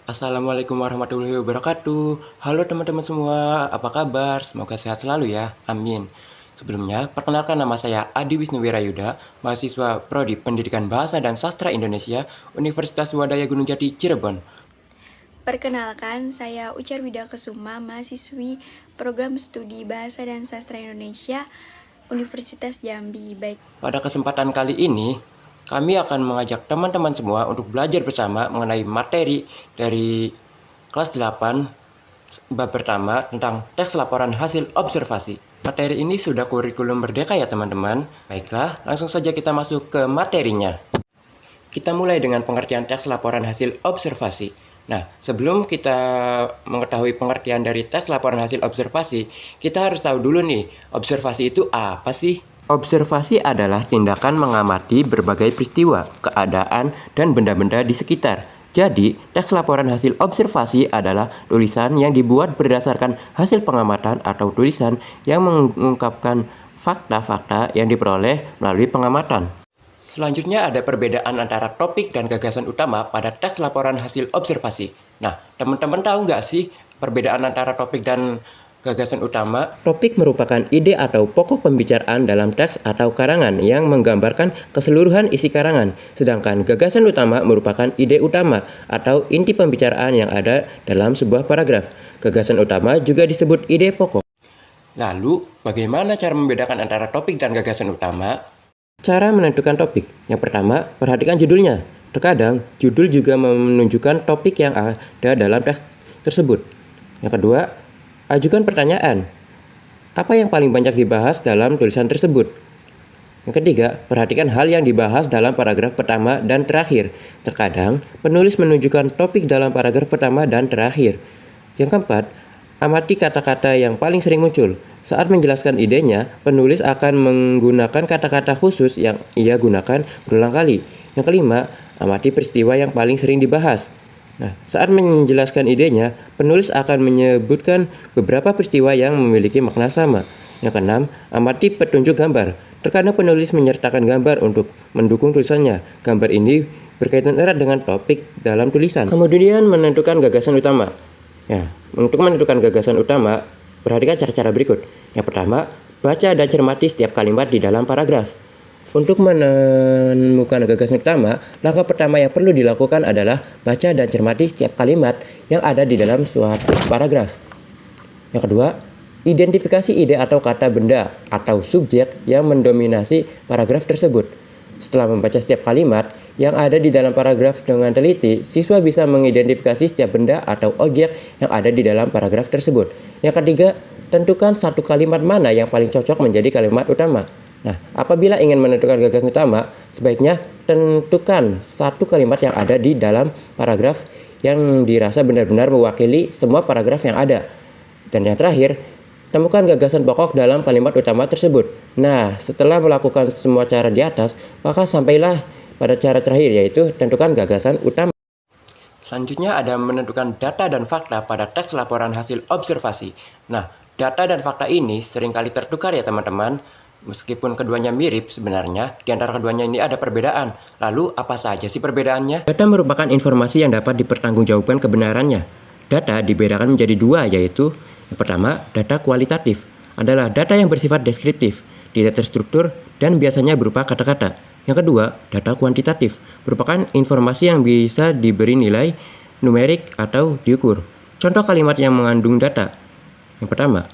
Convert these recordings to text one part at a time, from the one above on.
Assalamualaikum warahmatullahi wabarakatuh. Halo teman-teman semua, apa kabar? Semoga sehat selalu ya, amin. Sebelumnya, perkenalkan nama saya Adi Wisnu Wirayuda, mahasiswa Prodi Pendidikan Bahasa dan Sastra Indonesia, Universitas Wadaya Gunung Jati, Cirebon. Perkenalkan, saya Ucar Widakesuma, mahasiswi Program Studi Bahasa dan Sastra Indonesia, Universitas Jambi. Pada kesempatan kali ini, kami akan mengajak teman-teman semua untuk belajar bersama mengenai materi dari kelas 8 bab pertama tentang teks laporan hasil observasi. Materi ini sudah kurikulum merdeka ya teman-teman. Baiklah, langsung saja kita masuk ke materinya. Kita mulai dengan pengertian teks laporan hasil observasi. Nah, sebelum kita mengetahui pengertian dari teks laporan hasil observasi, kita harus tahu dulu nih, observasi itu apa sih? Observasi adalah tindakan mengamati berbagai peristiwa, keadaan, dan benda-benda di sekitar. Jadi, teks laporan hasil observasi adalah tulisan yang dibuat berdasarkan hasil pengamatan atau tulisan yang mengungkapkan fakta-fakta yang diperoleh melalui pengamatan. Selanjutnya ada perbedaan antara topik dan gagasan utama pada teks laporan hasil observasi. Nah, teman-teman tahu nggak sih perbedaan antara topik dan gagasan utama? Topik merupakan ide atau pokok pembicaraan dalam teks atau karangan yang menggambarkan keseluruhan isi karangan. Sedangkan gagasan utama merupakan ide utama atau inti pembicaraan yang ada dalam sebuah paragraf. Gagasan utama juga disebut ide pokok. Lalu, bagaimana cara membedakan antara topik dan gagasan utama? Cara menentukan topik. Yang pertama, perhatikan judulnya. Terkadang, judul juga menunjukkan topik yang ada dalam teks tersebut. Yang kedua, ajukan pertanyaan. Apa yang paling banyak dibahas dalam tulisan tersebut? Yang ketiga, perhatikan hal yang dibahas dalam paragraf pertama dan terakhir. Terkadang, penulis menunjukkan topik dalam paragraf pertama dan terakhir. Yang keempat, amati kata-kata yang paling sering muncul. Saat menjelaskan idenya, penulis akan menggunakan kata-kata khusus yang ia gunakan berulang kali. Yang kelima, amati peristiwa yang paling sering dibahas. Nah, saat menjelaskan idenya, penulis akan menyebutkan beberapa peristiwa yang memiliki makna sama. Yang keenam, amati petunjuk gambar. Terkadang penulis menyertakan gambar untuk mendukung tulisannya. Gambar ini berkaitan erat dengan topik dalam tulisan. Kemudian menentukan gagasan utama. Ya, untuk menentukan gagasan utama, perhatikan cara-cara berikut. Yang pertama, baca dan cermati setiap kalimat di dalam paragraf. Untuk menemukan gagasan utama, langkah pertama yang perlu dilakukan adalah baca dan cermati setiap kalimat yang ada di dalam suatu paragraf. Yang kedua, identifikasi ide atau kata benda atau subjek yang mendominasi paragraf tersebut. Setelah membaca setiap kalimat yang ada di dalam paragraf dengan teliti, siswa bisa mengidentifikasi setiap benda atau objek yang ada di dalam paragraf tersebut. Yang ketiga, tentukan satu kalimat mana yang paling cocok menjadi kalimat utama. Nah, apabila ingin menentukan gagasan utama, sebaiknya tentukan satu kalimat yang ada di dalam paragraf yang dirasa benar-benar mewakili semua paragraf yang ada. Dan yang terakhir, temukan gagasan pokok dalam kalimat utama tersebut. Nah, setelah melakukan semua cara di atas, maka sampailah pada cara terakhir, yaitu tentukan gagasan utama. Selanjutnya ada menentukan data dan fakta pada teks laporan hasil observasi. Nah, data dan fakta ini seringkali tertukar ya teman-teman. Meskipun keduanya mirip sebenarnya, di antara keduanya ini ada perbedaan. Lalu, apa saja sih perbedaannya? Data merupakan informasi yang dapat dipertanggungjawabkan kebenarannya. Data dibedakan menjadi dua, yaitu yang pertama, data kualitatif adalah data yang bersifat deskriptif, tidak terstruktur, dan biasanya berupa kata-kata. Yang kedua, data kuantitatif merupakan informasi yang bisa diberi nilai numerik atau diukur. Contoh kalimat yang mengandung data. Yang pertama,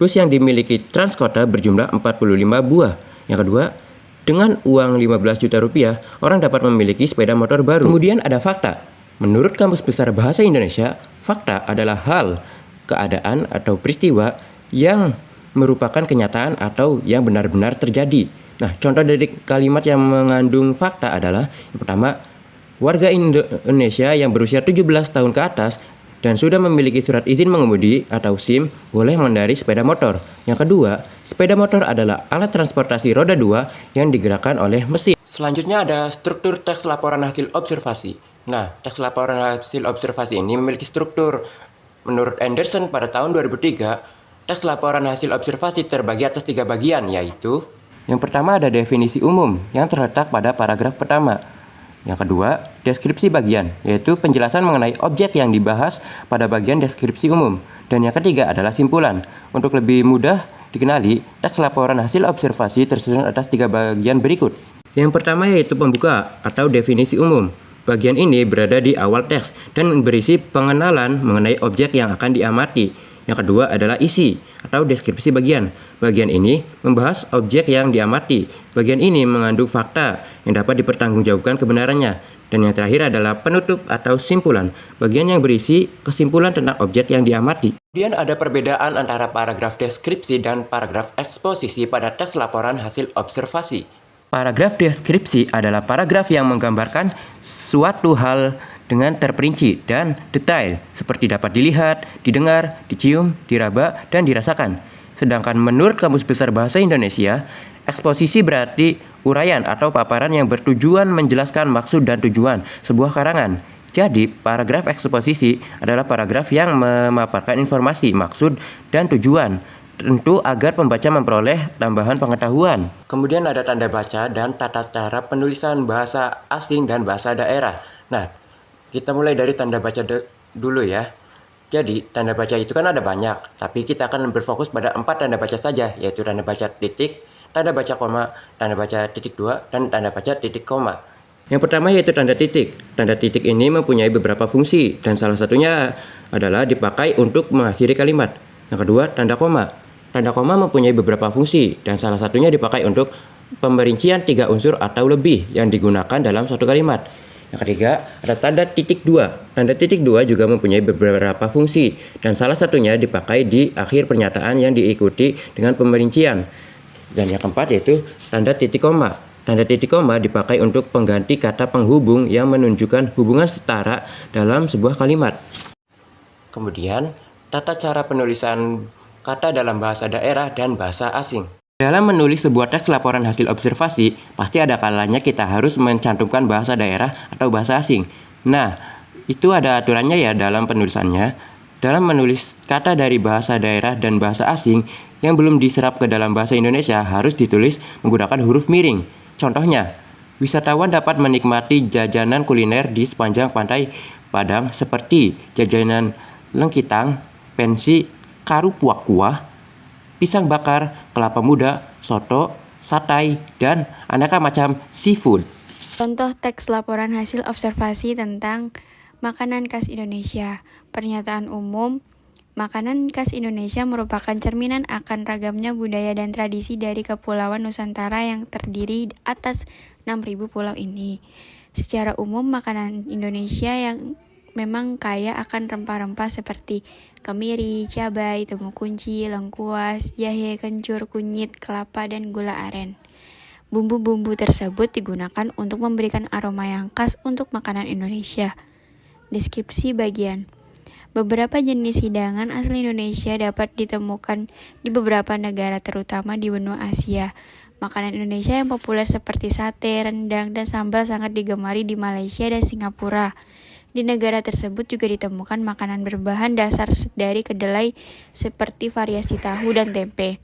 bus yang dimiliki Transkota berjumlah 45 buah. Yang kedua, dengan uang 15 juta rupiah, orang dapat memiliki sepeda motor baru. Kemudian ada fakta. Menurut Kamus Besar Bahasa Indonesia, fakta adalah hal, keadaan atau peristiwa yang merupakan kenyataan atau yang benar-benar terjadi. Nah, contoh dari kalimat yang mengandung fakta adalah yang pertama, warga Indonesia yang berusia 17 tahun ke atas dan sudah memiliki surat izin mengemudi atau SIM boleh mengendarai sepeda motor. Yang kedua, sepeda motor adalah alat transportasi roda 2 yang digerakkan oleh mesin. Selanjutnya ada struktur teks laporan hasil observasi. Nah, teks laporan hasil observasi ini memiliki struktur. Menurut Anderson pada tahun 2003, teks laporan hasil observasi terbagi atas 3 bagian, yaitu yang pertama ada definisi umum yang terletak pada paragraf pertama. Yang kedua, deskripsi bagian, yaitu penjelasan mengenai objek yang dibahas pada bagian deskripsi umum. Dan yang ketiga adalah simpulan. Untuk lebih mudah dikenali, teks laporan hasil observasi tersusun atas 3 bagian berikut. Yang pertama yaitu pembuka atau definisi umum. Bagian ini berada di awal teks dan berisi pengenalan mengenai objek yang akan diamati. Yang kedua adalah isi atau deskripsi bagian. Bagian ini membahas objek yang diamati. Bagian ini mengandung fakta yang dapat dipertanggungjawabkan kebenarannya. Dan yang terakhir adalah penutup atau simpulan. Bagian yang berisi kesimpulan tentang objek yang diamati. Kemudian ada perbedaan antara paragraf deskripsi dan paragraf eksposisi pada teks laporan hasil observasi. Paragraf deskripsi adalah paragraf yang menggambarkan suatu hal dengan terperinci dan detail, seperti dapat dilihat, didengar, dicium, diraba, dan dirasakan. Sedangkan menurut Kamus Besar Bahasa Indonesia, eksposisi berarti uraian atau paparan yang bertujuan menjelaskan maksud dan tujuan sebuah karangan. Jadi, paragraf eksposisi adalah paragraf yang memaparkan informasi, maksud, dan tujuan, tentu agar pembaca memperoleh tambahan pengetahuan. Kemudian ada tanda baca dan tata cara penulisan bahasa asing dan bahasa daerah. Nah, kita mulai dari tanda baca dulu ya. Jadi, tanda baca itu kan ada banyak, tapi kita akan berfokus pada 4 tanda baca saja, yaitu tanda baca titik, tanda baca koma, tanda baca titik 2, dan tanda baca titik koma. Yang pertama yaitu tanda titik. Tanda titik ini mempunyai beberapa fungsi, dan salah satunya adalah dipakai untuk mengakhiri kalimat. Yang kedua, tanda koma. Tanda koma mempunyai beberapa fungsi, dan salah satunya dipakai untuk pemerincian 3 unsur atau lebih yang digunakan dalam suatu kalimat. Yang ketiga, ada tanda titik 2. Tanda titik 2 juga mempunyai beberapa fungsi, dan salah satunya dipakai di akhir pernyataan yang diikuti dengan pemerincian. Dan yang keempat yaitu tanda titik koma. Tanda titik koma dipakai untuk pengganti kata penghubung yang menunjukkan hubungan setara dalam sebuah kalimat. Kemudian, tata cara penulisan kata dalam bahasa daerah dan bahasa asing. Dalam menulis sebuah teks laporan hasil observasi, pasti ada kalanya kita harus mencantumkan bahasa daerah atau bahasa asing. Nah, itu ada aturannya ya dalam penulisannya. Dalam menulis kata dari bahasa daerah dan bahasa asing yang belum diserap ke dalam bahasa Indonesia harus ditulis menggunakan huruf miring. Contohnya, wisatawan dapat menikmati jajanan kuliner di sepanjang pantai Padang seperti jajanan lengkitang, pensi, karu puak kuah, pisang bakar, kelapa muda, soto, satai, dan aneka macam seafood. Contoh teks laporan hasil observasi tentang makanan khas Indonesia. Pernyataan umum, makanan khas Indonesia merupakan cerminan akan ragamnya budaya dan tradisi dari Kepulauan Nusantara yang terdiri atas 6.000 pulau ini. Secara umum, makanan Indonesia yang memang kaya akan rempah-rempah seperti kemiri, cabai, temu kunci, lengkuas, jahe, kencur, kunyit, kelapa, dan gula aren. Bumbu-bumbu tersebut digunakan untuk memberikan aroma yang khas untuk makanan Indonesia. Deskripsi bagian. Beberapa jenis hidangan asli Indonesia dapat ditemukan di beberapa negara terutama di benua Asia. Makanan Indonesia yang populer seperti sate, rendang, dan sambal sangat digemari di Malaysia dan Singapura. Di negara tersebut juga ditemukan makanan berbahan dasar dari kedelai seperti variasi tahu dan tempe.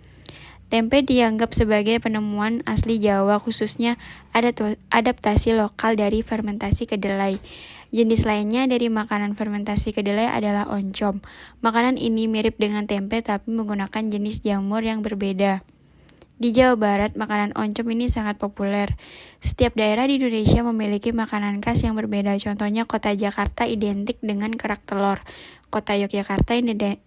Tempe dianggap sebagai penemuan asli Jawa, khususnya adaptasi lokal dari fermentasi kedelai. Jenis lainnya dari makanan fermentasi kedelai adalah oncom. Makanan ini mirip dengan tempe tapi menggunakan jenis jamur yang berbeda. Di Jawa Barat, makanan oncom ini sangat populer. Setiap daerah di Indonesia memiliki makanan khas yang berbeda. Contohnya, kota Jakarta identik dengan kerak telur. Kota Yogyakarta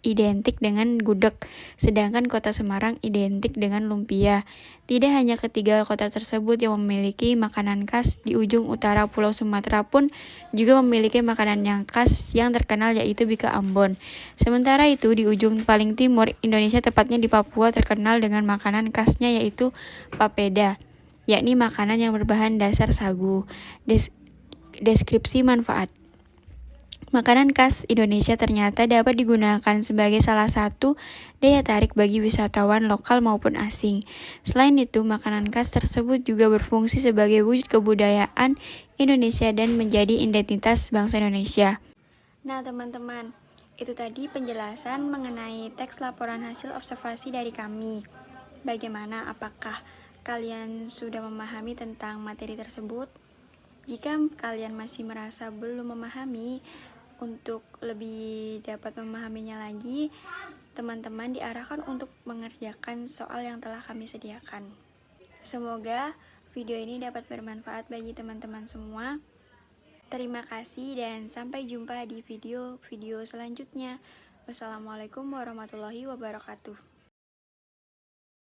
identik dengan gudeg, sedangkan kota Semarang identik dengan lumpia. Tidak hanya ketiga kota tersebut yang memiliki makanan khas, di ujung utara Pulau Sumatera pun juga memiliki makanan yang khas yang terkenal, yaitu Bika Ambon. Sementara itu, di ujung paling timur Indonesia, tepatnya di Papua, terkenal dengan makanan khasnya yaitu papeda, yakni makanan yang berbahan dasar sagu. Deskripsi manfaat. Makanan khas Indonesia ternyata dapat digunakan sebagai salah satu daya tarik bagi wisatawan lokal maupun asing. Selain itu, makanan khas tersebut juga berfungsi sebagai wujud kebudayaan Indonesia dan menjadi identitas bangsa Indonesia. Nah, teman-teman, itu tadi penjelasan mengenai teks laporan hasil observasi dari kami. Bagaimana? Apakah kalian sudah memahami tentang materi tersebut? Jika kalian masih merasa belum memahami, untuk lebih dapat memahaminya lagi, teman-teman diarahkan untuk mengerjakan soal yang telah kami sediakan. Semoga video ini dapat bermanfaat bagi teman-teman semua. Terima kasih dan sampai jumpa di video-video selanjutnya. Wassalamualaikum warahmatullahi wabarakatuh.